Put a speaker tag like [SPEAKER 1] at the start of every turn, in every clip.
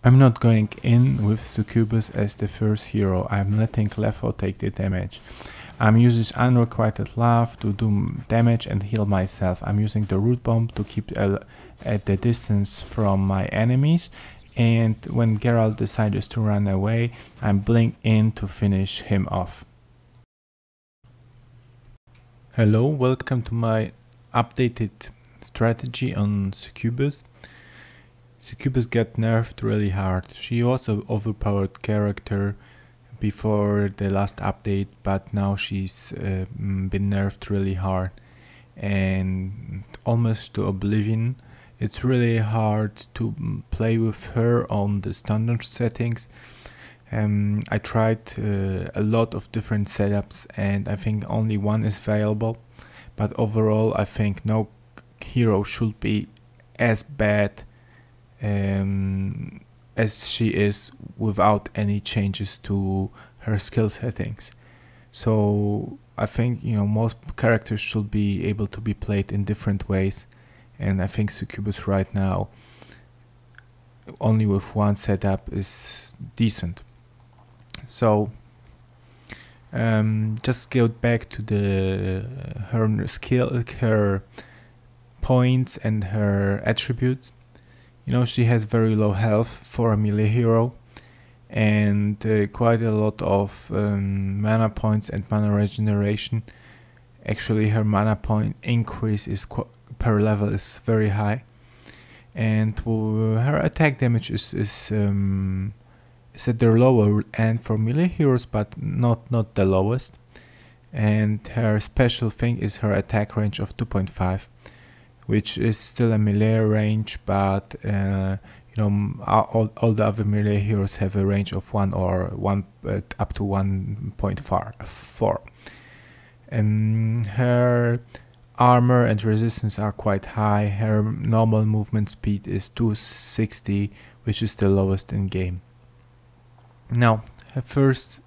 [SPEAKER 1] I'm not going in with Succubus as the first hero. I'm letting Lefo take the damage. I'm using Unrequited Love to do damage and heal myself. I'm using the Root Bomb to keep at the distance from my enemies. And when Geralt decides to run away, I'm Blink in to finish him off. Hello, welcome to my updated strategy on Succubus. Succubus got nerfed really hard. She was an overpowered character before the last update, but now she's been nerfed really hard and almost to oblivion. It's really hard to play with her on the standard settings. I tried a lot of different setups and I think only one is viable, but overall I think no hero should be as bad as she is without any changes to her skill settings. So I think, you know, most characters should be able to be played in different ways, and I think Succubus right now only with one setup is decent. So just go back to her skill, her points and her attributes. You know, she has very low health for a melee hero and quite a lot of mana points and mana regeneration. Actually, her mana point increase is per level is very high, and her attack damage is at the lower end for melee heroes, but not the lowest. And her special thing is her attack range of 2.5. which is still a melee range, but you know, all the other melee heroes have a range of 1 or 1 up to 1.4. And her armor and resistance are quite high. Her normal movement speed is 260, which is the lowest in game. Now, her first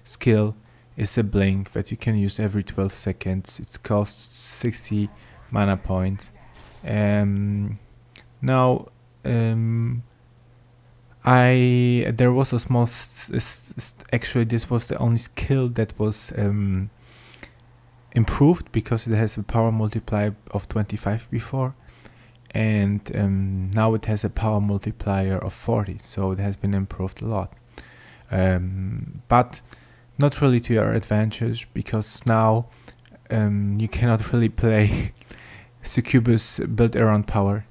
[SPEAKER 1] skill is a blink that you can use every 12 seconds. It costs 60 mana points. Now there was a small actually this was the only skill that was improved, because it has a power multiplier of 25 before, and now it has a power multiplier of 40, so it has been improved a lot, but not really to your advantage, because now you cannot really play Succubus built around power.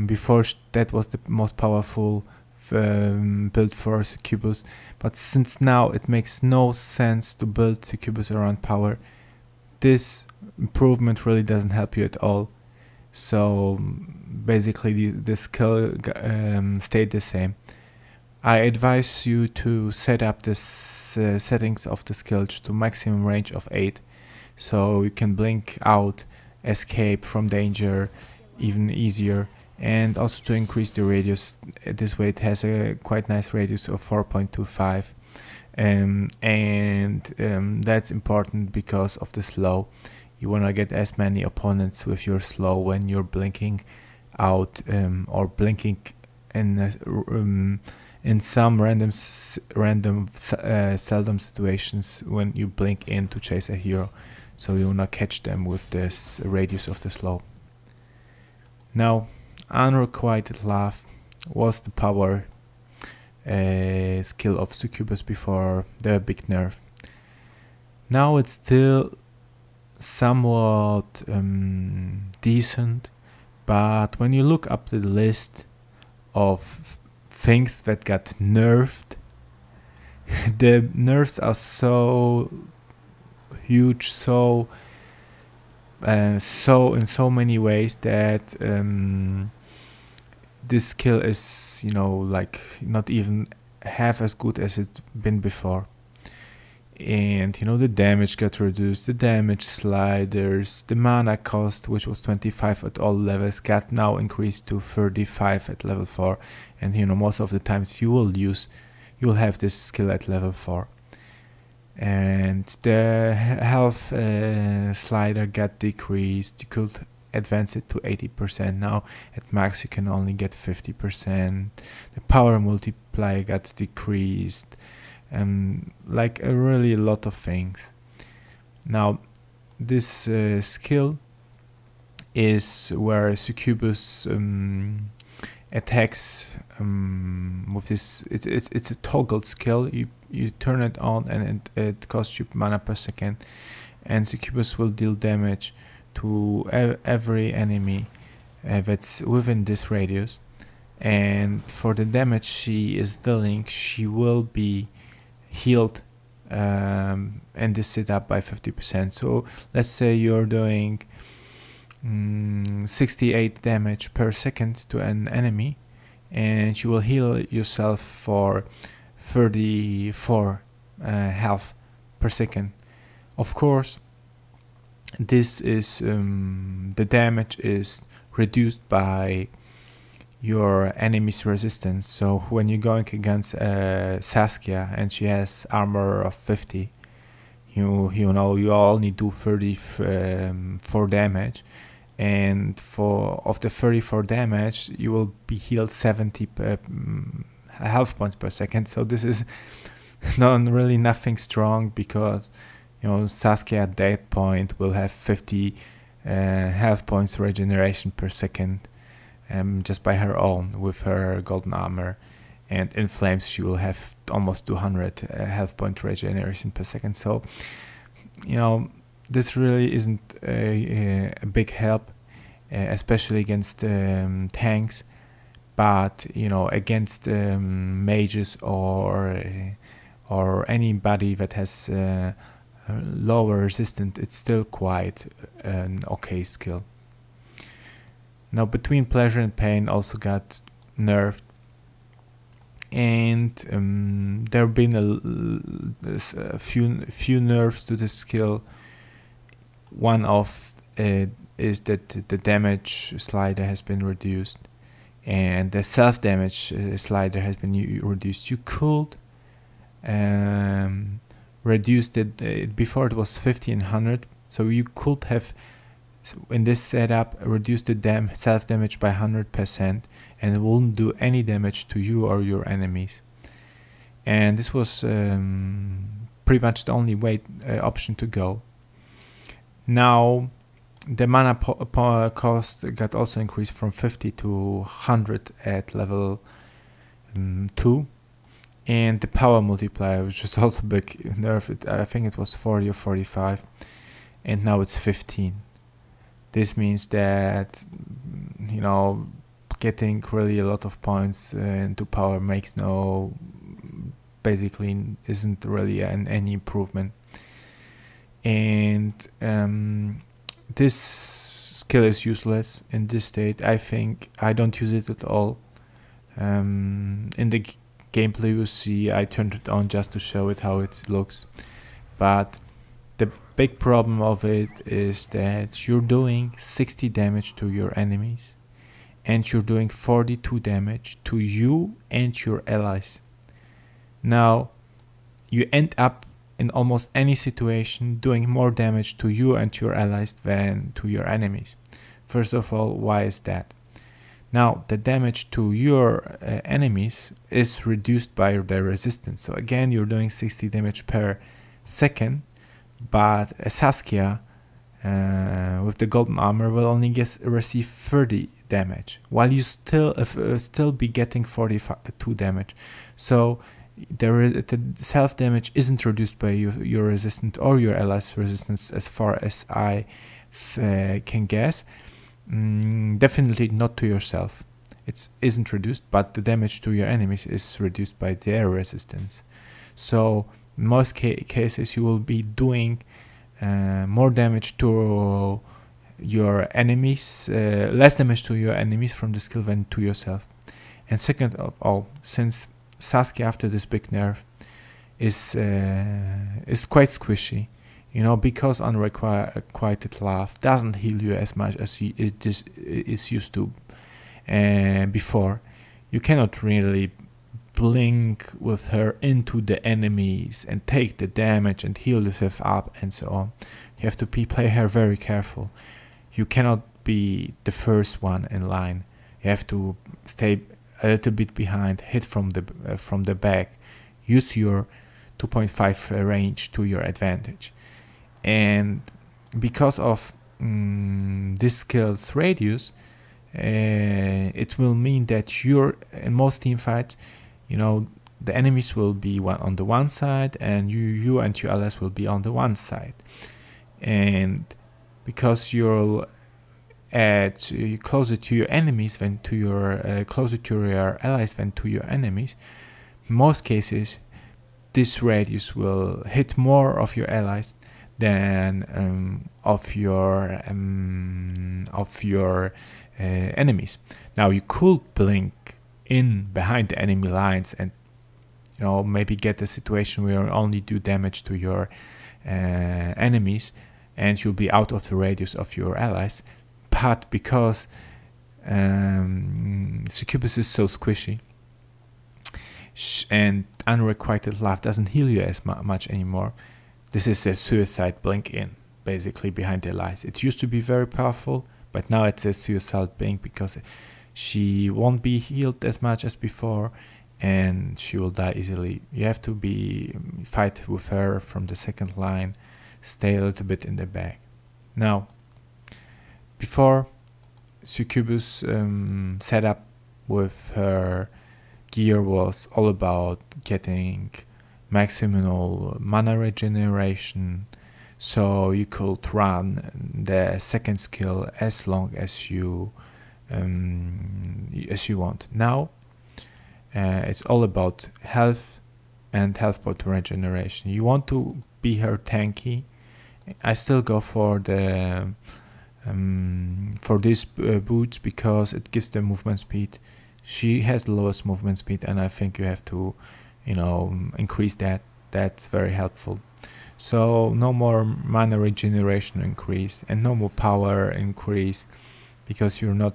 [SPEAKER 1] Before that was the most powerful build for Succubus, but since now it makes no sense to build Succubus around power, this improvement really doesn't help you at all. So basically the skill stayed the same. I advise you to set up the settings of the skill to maximum range of 8, so you can blink out, escape from danger even easier, and also to increase the radius. This way it has a quite nice radius of 4.25, and that's important because of the slow. You want to get as many opponents with your slow when you're blinking out, or blinking in some random seldom situations when you blink in to chase a hero, so you wanna catch them with this radius of the slow. Now, Unrequited Love was the power skill of Succubus before the big nerf. Now it's still somewhat decent, but when you look up the list of things that got nerfed, the nerfs are so huge, so in so many ways that this skill is, you know, like not even half as good as it's been before. And you know, the damage got reduced, the damage sliders, the mana cost, which was 25 at all levels, got now increased to 35 at level 4, and you know, most of the times you will have this skill at level 4. And the health slider got decreased. You could advance it to 80%. Now at max you can only get 50%. The power multiplier got decreased, like a really lot of things. Now this skill is where Succubus attacks with this. It's a toggled skill. You turn it on and it costs you mana per second, and Succubus will deal damage to every enemy that's within this radius. And for the damage she is dealing, she will be healed and this setup by 50%. So let's say you're doing 68 damage per second to an enemy, and you will heal yourself for 34 health per second. Of course, this is the damage is reduced by your enemy's resistance. So when you're going against Saskia and she has armor of 50, you know you only do 34 damage, and of the 34 damage you will be healed 70 health points per second. So this is really nothing strong, because Saskia at that point will have 50 health points regeneration per second just by her own with her golden armor, and in flames she will have almost 200 health point regeneration per second. So this really isn't a big help, especially against tanks, but against mages or anybody that has lower resistance, it's still quite an okay skill. Now Between Pleasure and Pain also got nerfed, and there have been a few nerfs to this skill. One of it is that the damage slider has been reduced, and the self-damage slider has been reduced. You could reduce it before it was 50 and 100, so you could have in this setup reduced the self-damage by 100%, and it won't do any damage to you or your enemies. And this was pretty much the only option to go. Now the mana cost got also increased from 50 to 100 at level 2, and the power multiplier, which is also big nerf, I think it was 40 or 45, and now it's 15. This means that getting really a lot of points into power basically isn't really any improvement. And this skill is useless in this state. I think I don't use it at all. In the gameplay you see, I turned it on just to show it how it looks, but the big problem of it is that you're doing 60 damage to your enemies, and you're doing 42 damage to you and your allies. Now you end up in almost any situation doing more damage to you and your allies than to your enemies. First of all, why is that? Now the damage to your enemies is reduced by their resistance. So again, you're doing 60 damage per second, but Saskia with the golden armor will only receive 30 damage, while you still be getting 42 damage. So the self damage isn't reduced by your resistance or your allies' resistance, as far as I can guess. Definitely not to yourself. It isn't reduced, but the damage to your enemies is reduced by their resistance. So in most cases you will be doing more damage to your enemies, less damage to your enemies from the skill than to yourself. And second of all, since Saskia after this big nerf is quite squishy, because Unrequited Love doesn't heal you as much as it is used to before. You cannot really blink with her into the enemies and take the damage and heal yourself up and so on. You have to play her very careful. You cannot be the first one in line. You have to stay a little bit behind, hit from the back, use your 2.5 range to your advantage. And because of this skill's radius, it will mean that you're in most team fights, you know, the enemies will be on the one side, and you and your allies will be on the one side. And because you'll add closer to your enemies than to your closer to your allies than to your enemies, in most cases this radius will hit more of your allies than of your enemies. Now you could blink in behind the enemy lines and, you know, maybe get a situation where you only do damage to your enemies and you'll be out of the radius of your allies. But because Succubus is so squishy and Unrequited Love doesn't heal you as much anymore, this is a suicide blink in, basically, behind the allies. It used to be very powerful, but now it's a suicide blink because she won't be healed as much as before and she will die easily. You have to fight with her from the second line, stay a little bit in the back. Now, before, Succubus setup with her gear was all about getting maximal mana regeneration, so you could run the second skill as long as you want. Now it's all about health and health point regeneration. You want to be her tanky. I still go for the for these boots because it gives them movement speed. She has the lowest movement speed, and I think you have to, you know, increase that. That's very helpful. So no more mana regeneration increase and no more power increase because you're not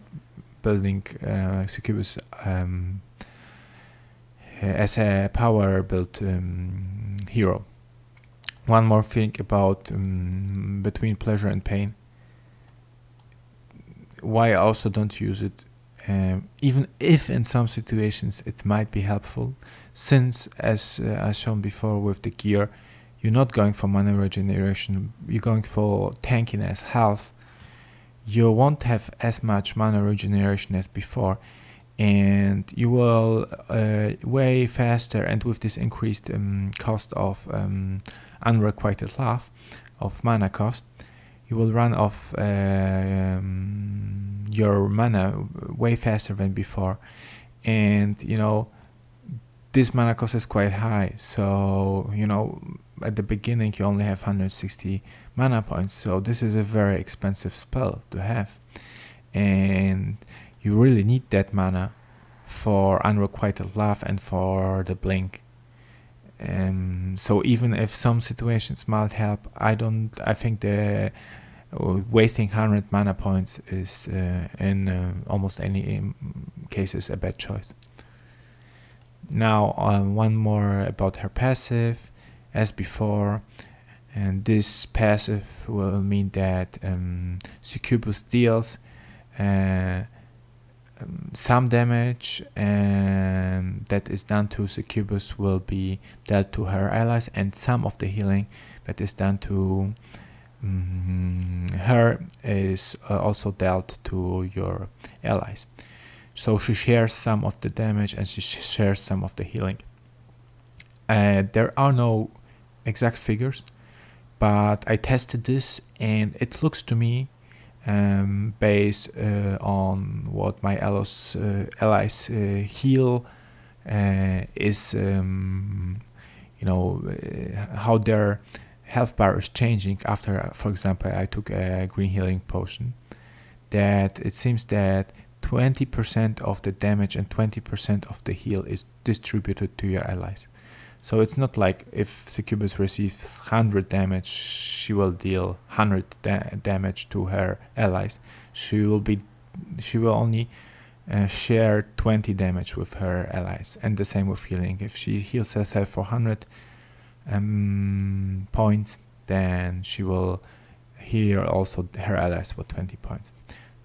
[SPEAKER 1] building Succubus as a power build hero. One more thing about between pleasure and pain, why I also don't use it, even if in some situations it might be helpful, since as shown before with the gear, you're not going for mana regeneration, you're going for tankiness, health. You won't have as much mana regeneration as before, and you will way faster, and with this increased cost of Unrequited Love, of mana cost, you will run off your mana way faster than before. And you know, this mana cost is quite high, so you know, at the beginning you only have 160 mana points, so this is a very expensive spell to have, and you really need that mana for Unrequited Love and for the blink. So even if some situations might help, I think the wasting 100 mana points is in almost any cases a bad choice. Now one more about her passive. As before, and this passive will mean that Succubus deals some damage, and that is done to Succubus will be dealt to her allies, and some of the healing that is done to her is also dealt to your allies. So she shares some of the damage and she shares some of the healing. There are no exact figures, but I tested this and it looks to me, based on what my allies heal, is you know, how their health bar is changing after, for example, I took a green healing potion, that it seems that 20% of the damage and 20% of the heal is distributed to your allies. So it's not like if Succubus receives 100 damage, she will deal 100 damage to her allies. She will only share 20 damage with her allies, and the same with healing. If she heals herself for 100 points, then she will heal also her allies for 20 points.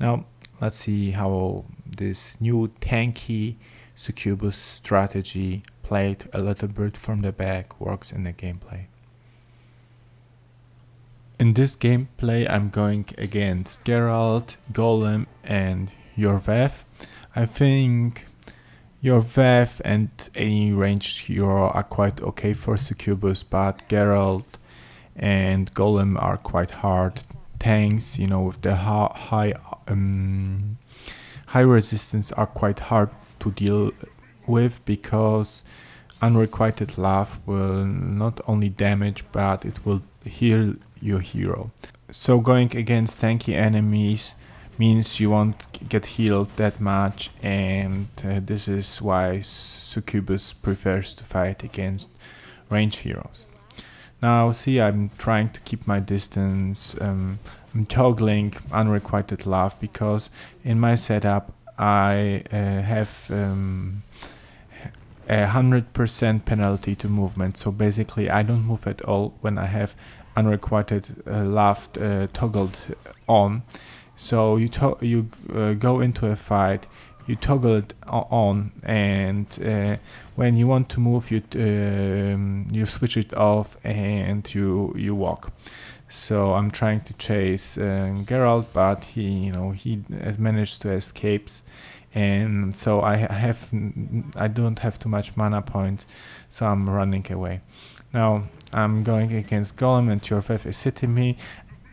[SPEAKER 1] Now let's see how this new tanky Succubus strategy played a little bit from the back works in the gameplay. In this gameplay I'm going against Geralt, Golem and your Vev. I think your Vev and any ranged hero are quite okay for Succubus, but Geralt and Golem are quite hard tanks, you know, with the high resistance are quite hard to deal with, because unrequited love will not only damage but it will heal your hero. So going against tanky enemies means you won't get healed that much, and this is why Succubus prefers to fight against ranged heroes. Now see, I'm trying to keep my distance. I'm toggling unrequited love because in my setup I have 100% penalty to movement, so basically I don't move at all when I have unrequited love toggled on. So you go into a fight, you toggle it on, and when you want to move, you switch it off and you walk. So I'm trying to chase Geralt, but he has managed to escape, and so I don't have too much mana points, so I'm running away. Now I'm going against Golem, and your Vev is hitting me.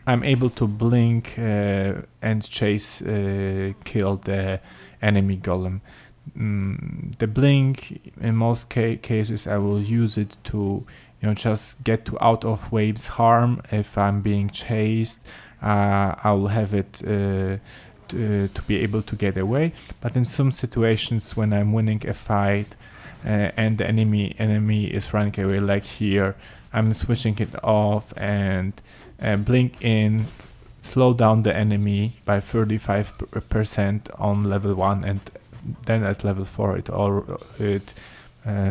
[SPEAKER 1] I'm able to blink and chase, kill the enemy Golem. The blink, in most cases, I will use it to, just get to out of waves harm. If I'm being chased, I will have it to be able to get away. But in some situations, when I'm winning a fight and the enemy is running away, like here, I'm switching it off and blink in, slow down the enemy by 35% on level 1, and then at level 4 it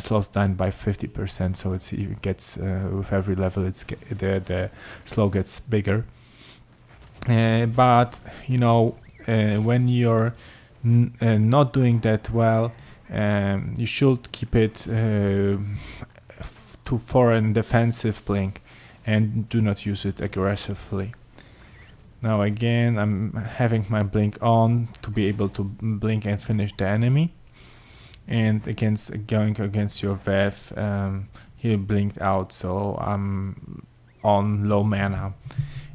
[SPEAKER 1] slows down by 50%. So it gets with every level the slow gets bigger. But when you're not doing that well, you should keep it for an defensive blink and do not use it aggressively. Now again, I'm having my blink on to be able to blink and finish the enemy. And going against your Vev, he blinked out, so I'm on low mana,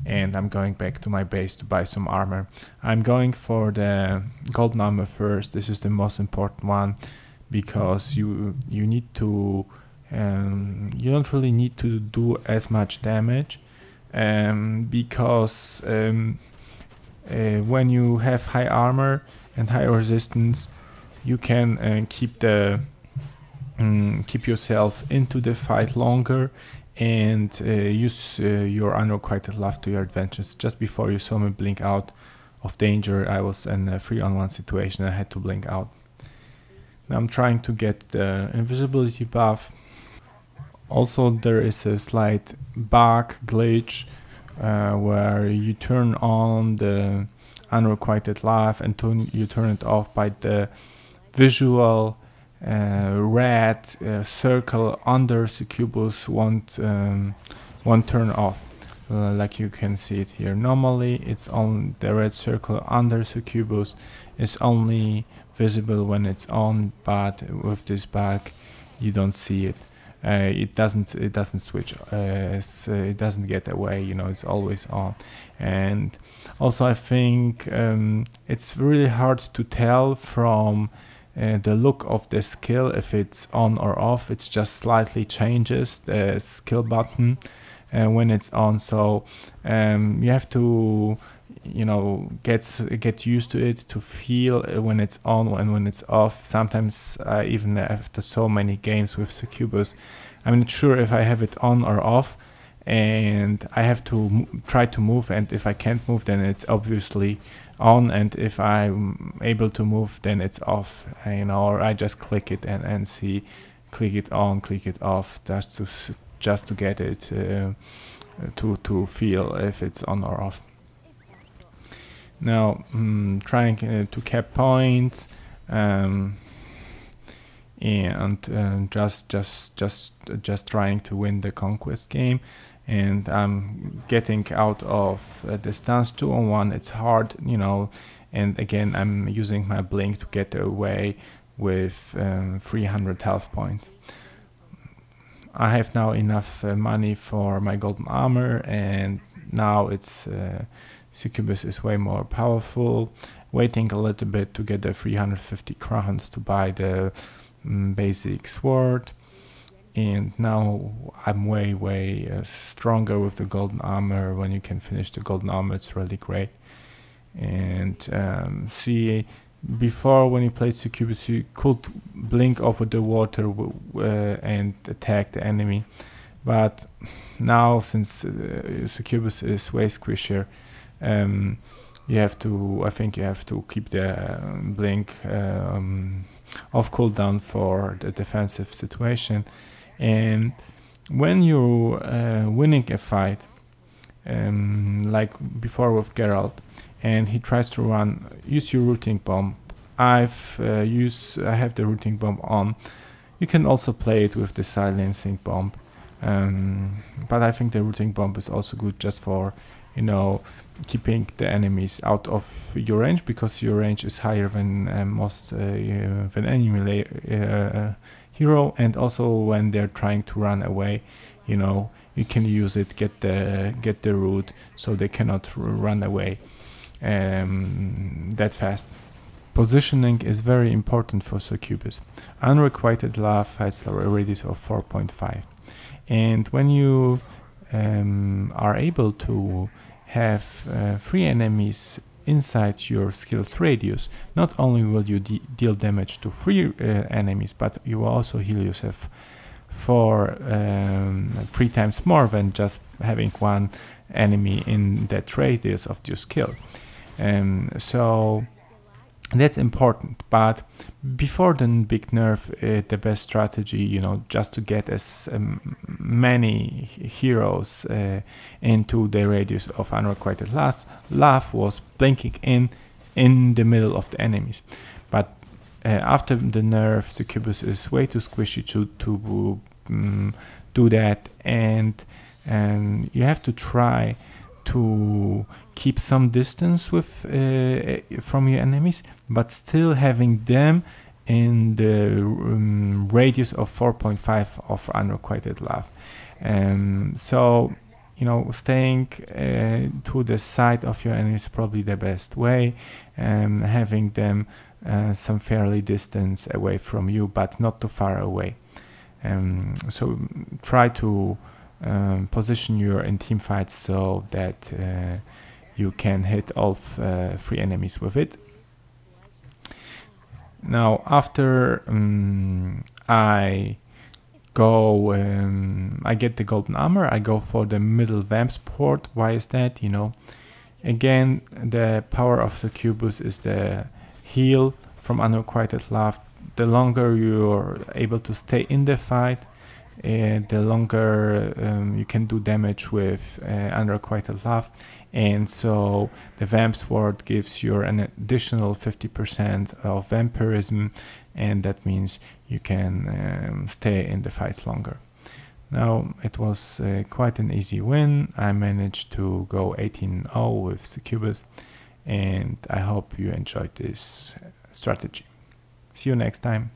[SPEAKER 1] and I'm going back to my base to buy some armor. I'm going for the gold armor first. This is the most important one, because you need to you don't really need to do as much damage, because when you have high armor and high resistance, you can keep yourself into the fight longer and use your unrequited love to your advantage. Just before you saw me blink out of danger, I was in a 3-on-1 situation. I had to blink out. Now I'm trying to get the invisibility buff. Also, there is a slight bug glitch where you turn on the unrequited love and you turn it off by the visual red circle under Succubus won't turn off, like you can see it here. Normally it's on the red circle under Succubus is only visible when it's on, but with this bug you don't see it. It doesn't switch, it doesn't get away, it's always on. And also I think it's really hard to tell from the look of the skill if it's on or off. It's just slightly changes the skill button when it's on, so you have to get used to it, to feel when it's on and when it's off. Sometimes even after so many games with Succubus, I'm not sure if I have it on or off, and I have to try to move, and if I can't move, then it's obviously on, and if I'm able to move, then it's off, or I just click it and see, click it on, click it off, just to get it to feel if it's on or off. Now trying to cap points and just trying to win the conquest game. And I'm getting out of the stance 2-on-1. It's hard, you know, and again I'm using my blink to get away with 300 health points. I have now enough money for my golden armor, and now it's Succubus is way more powerful. Waiting a little bit to get the 350 crowns to buy the basic sword, and now I'm way stronger with the golden armor. When you can finish the golden armor, it's really great. And see, before when you played Succubus, you could blink over the water and attack the enemy, but now since Succubus is way squishier, you have to, I think you have to keep the blink off cooldown for the defensive situation. And when you're winning a fight, like before with Geralt, and he tries to run, use your rooting bomb. I have the rooting bomb on. You can also play it with the silencing bomb, but I think the rooting bomb is also good just for, you know, keeping the enemies out of your range, because your range is higher than most than any melee hero, and also when they're trying to run away, you know, you can use it, get the root, so they cannot run away that fast. Positioning is very important for Succubus. Unrequited love has a radius of 4.5, and when you are able to have 3 enemies inside your skill's radius, not only will you deal damage to 3 enemies, but you will also heal yourself for 3 times more than just having 1 enemy in that radius of your skill. So that's important. But before the big nerf, the best strategy, you know, just to get as many heroes into the radius of unrequited love was blinking in the middle of the enemies. But after the nerf, Succubus is way too squishy to do that, and you have to try to keep some distance with from your enemies, but still having them in the radius of 4.5 of unrequited love. So, you know, staying to the side of your enemy is probably the best way, having them some fairly distance away from you, but not too far away. So try to position your in team fights so that you can hit all 3 enemies with it. Now after I get the golden armor, I go for the middle vamp support. Why is that? You know, again, the power of Succubus is the heal from unrequited love. The longer you're able to stay in the fight, the longer you can do damage with unrequited love. And so the vamp sword gives you an additional 50% of vampirism, and that means you can stay in the fights longer. Now it was quite an easy win. I managed to go 18-0 with Succubus, and I hope you enjoyed this strategy. See you next time.